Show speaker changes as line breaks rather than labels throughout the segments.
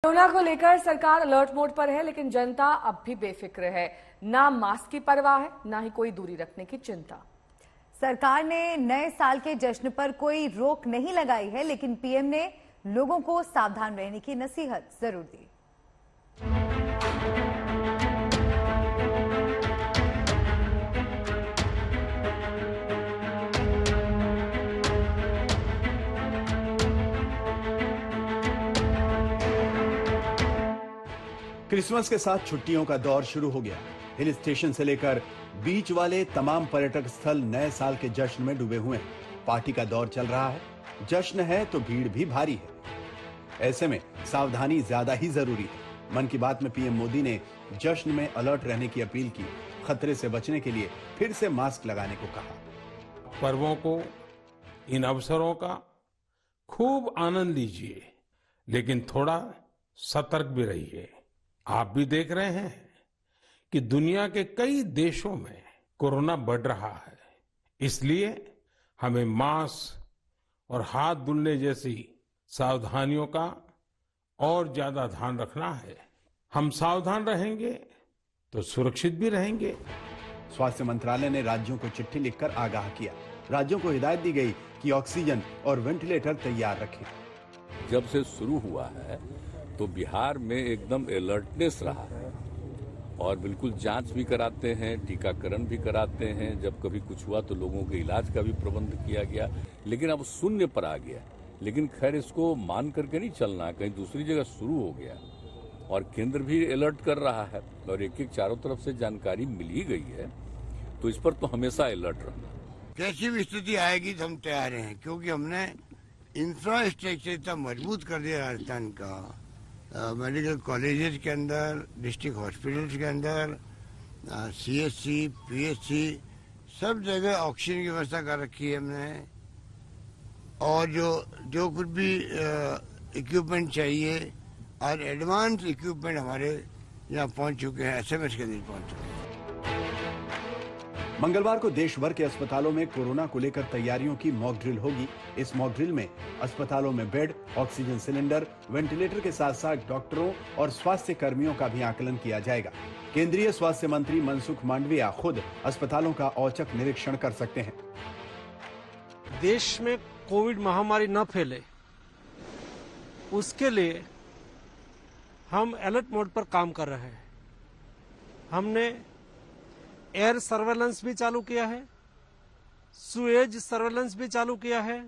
Corona को लेकर सरकार अलर्ट मोड पर है, लेकिन जनता अब भी बेफिक्र है। ना मास्क की परवाह है, ना ही कोई दूरी रखने की चिंता।
सरकार ने नए साल के जश्न पर कोई रोक नहीं लगाई है, लेकिन पीएम ने लोगों को सावधान रहने की नसीहत जरूर दी।
क्रिसमस के साथ छुट्टियों का दौर शुरू हो गया। हिल स्टेशन से लेकर बीच वाले तमाम पर्यटक स्थल नए साल के जश्न में डूबे हुए हैं। पार्टी का दौर चल रहा है, जश्न है तो भीड़ भी भारी है। ऐसे में सावधानी ज्यादा ही जरूरी है। मन की बात में पीएम मोदी ने जश्न में अलर्ट रहने की अपील की। खतरे से बचने के लिए फिर से मास्क लगाने को कहा।
पर्वों को, इन अवसरों का खूब आनंद लीजिए, लेकिन थोड़ा सतर्क भी रहिए। आप भी देख रहे हैं कि दुनिया के कई देशों में कोरोना बढ़ रहा है। इसलिए हमें मास्क और हाथ धुलने जैसी सावधानियों का और ज्यादा ध्यान रखना है। हम सावधान रहेंगे तो सुरक्षित भी रहेंगे।
स्वास्थ्य मंत्रालय ने राज्यों को चिट्ठी लिखकर आगाह किया। राज्यों को हिदायत दी गई कि ऑक्सीजन और वेंटिलेटर तैयार रखें।
जब से शुरू हुआ है तो बिहार में एकदम अलर्टनेस रहा है और बिल्कुल जांच भी कराते हैं, टीकाकरण भी कराते हैं। जब कभी कुछ हुआ तो लोगों के इलाज का भी प्रबंध किया गया, लेकिन अब शून्य पर आ गया। लेकिन खैर इसको मान करके नहीं चलना, कहीं दूसरी जगह शुरू हो गया और केंद्र भी अलर्ट कर रहा है और एक एक चारों तरफ से जानकारी मिल ही गई है, तो इस पर तो हमेशा अलर्ट रहना।
कैसी भी स्थिति आएगी तो हम तैयार हैं, क्योंकि हमने इंफ्रास्ट्रक्चर इतना मजबूत कर दिया राजस्थान का। मेडिकल कॉलेजेस के अंदर, डिस्ट्रिक्ट हॉस्पिटल्स के अंदर, सीएचसी, पीएचसी सब जगह ऑक्सीजन की व्यवस्था कर रखी है हमने। और जो कुछ भी इक्विपमेंट चाहिए और एडवांस इक्विपमेंट हमारे यहाँ पहुँच चुके हैं, एसएमएस के दिन पहुँच चुके हैं।
मंगलवार को देश भर के अस्पतालों में कोरोना को लेकर तैयारियों की मॉक ड्रिल होगी। इस मॉक ड्रिल में अस्पतालों में बेड, ऑक्सीजन सिलेंडर, वेंटिलेटर के साथ साथ डॉक्टरों और स्वास्थ्य कर्मियों का भी आकलन किया जाएगा। केंद्रीय स्वास्थ्य मंत्री मनसुख मांडविया खुद अस्पतालों का औचक निरीक्षण कर सकते हैं।
देश में कोविड महामारी न फैले, उसके लिए हम अलर्ट मोड पर काम कर रहे हैं। हमने एयर सर्वेलेंस भी चालू किया है, सुएज सर्वेलेंस भी चालू किया है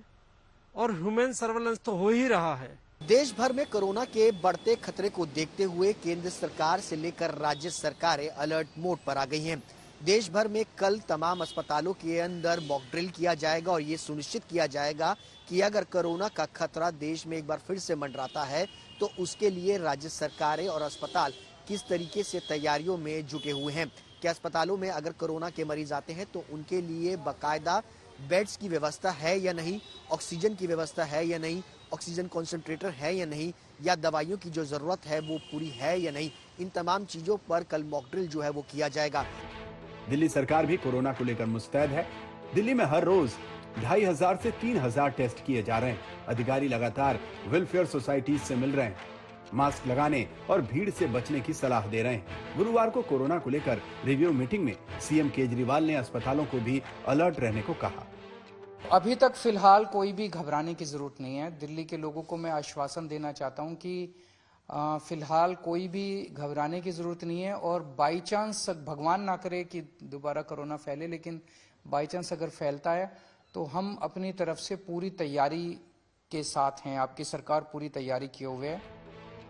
और ह्यूमन सर्वेलेंस तो हो ही रहा है।
देश भर में कोरोना के बढ़ते खतरे को देखते हुए केंद्र सरकार से लेकर राज्य सरकारें अलर्ट मोड पर आ गई हैं। देश भर में कल तमाम अस्पतालों के अंदर मॉक ड्रिल किया जाएगा और ये सुनिश्चित किया जाएगा कि अगर कोरोना का खतरा देश में एक बार फिर से मंडराता है तो उसके लिए राज्य सरकारें और अस्पताल किस तरीके से तैयारियों में जुटे हुए हैं। क्या अस्पतालों में अगर कोरोना के मरीज आते हैं तो उनके लिए बाकायदा बेड्स की व्यवस्था है या नहीं, ऑक्सीजन की व्यवस्था है या नहीं, ऑक्सीजन कॉन्सेंट्रेटर है या नहीं, या दवाइयों की जो जरूरत है वो पूरी है या नहीं, इन तमाम चीजों पर कल मॉक ड्रिल जो है वो किया जाएगा।
दिल्ली सरकार भी कोरोना को लेकर मुस्तैद है। दिल्ली में हर रोज 2500 से 3000 टेस्ट किए जा रहे हैं। अधिकारी लगातार वेलफेयर सोसाइटीज से मिल रहे हैं, मास्क लगाने और भीड़ से बचने की सलाह दे रहे हैं। गुरुवार को कोरोना को लेकर रिव्यू मीटिंग में सीएम केजरीवाल ने अस्पतालों को भी अलर्ट रहने को कहा।
अभी तक फिलहाल कोई भी घबराने की जरूरत नहीं है। दिल्ली के लोगों को मैं आश्वासन देना चाहता हूं कि फिलहाल कोई भी घबराने की जरूरत नहीं है और बाई चांस, भगवान ना करे कि दोबारा कोरोना फैले, लेकिन बाई चांस अगर फैलता है तो हम अपनी तरफ से पूरी तैयारी के साथ हैं। आपकी सरकार पूरी तैयारी किए हुए है।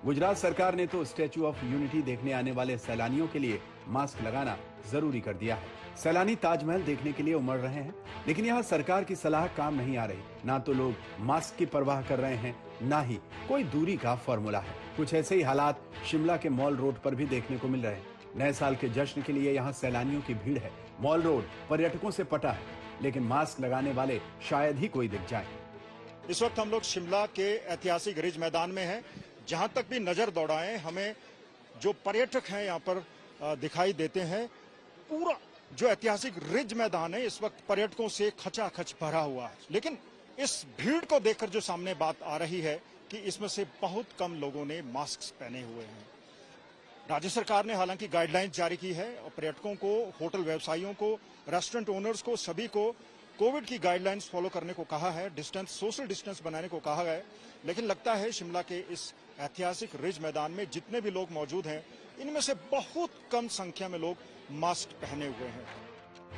गुजरात सरकार ने तो स्टैच्यू ऑफ यूनिटी देखने आने वाले सैलानियों के लिए मास्क लगाना जरूरी कर दिया है। सैलानी ताजमहल देखने के लिए उमड़ रहे हैं, लेकिन यहाँ सरकार की सलाह काम नहीं आ रही। ना तो लोग मास्क की परवाह कर रहे हैं, ना ही कोई दूरी का फॉर्मूला है। कुछ ऐसे ही हालात शिमला के मॉल रोड पर भी देखने को मिल रहे हैं। नए साल के जश्न के लिए यहाँ सैलानियों की भीड़ है। मॉल रोड पर्यटकों से पटा है, लेकिन मास्क लगाने वाले शायद ही कोई दिख जाए।
इस वक्त हम लोग शिमला के ऐतिहासिक रिज मैदान में हैं। जहां तक भी नजर दौड़ाएं, हमें जो पर्यटक हैं यहाँ पर दिखाई देते हैं। पूरा जो ऐतिहासिक रिज मैदान है इस वक्त पर्यटकों से खचाखच भरा हुआ है। लेकिन इस भीड़ को देखकर जो सामने बात आ रही है कि इसमें से बहुत कम लोगों ने मास्क पहने हुए हैं। राज्य सरकार ने हालांकि गाइडलाइंस जारी की है और पर्यटकों को, होटल व्यवसायियों को, रेस्टोरेंट ओनर्स को, सभी को कोविड की गाइडलाइंस फॉलो करने को कहा है, सोशल डिस्टेंस बनाने को कहा है। लेकिन लगता है शिमला के इस ऐतिहासिक रिज मैदान में जितने भी लोग मौजूद हैं, इनमें से बहुत कम संख्या में लोग मास्क पहने हुए हैं।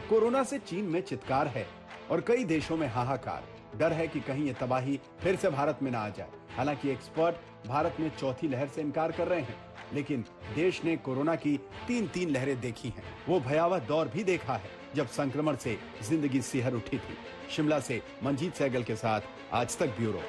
कोरोना से चीन में चित्कार है और कई देशों में हाहाकार। डर है कि कहीं ये तबाही फिर से भारत में ना आ जाए। हालांकि एक्सपर्ट भारत में चौथी लहर से इनकार कर रहे हैं, लेकिन देश ने कोरोना की तीन लहरें देखी हैं। वो भयावह दौर भी देखा है जब संक्रमण से जिंदगी सिहर उठी थी। शिमला से मंजीत सहगल के साथ आज तक ब्यूरो।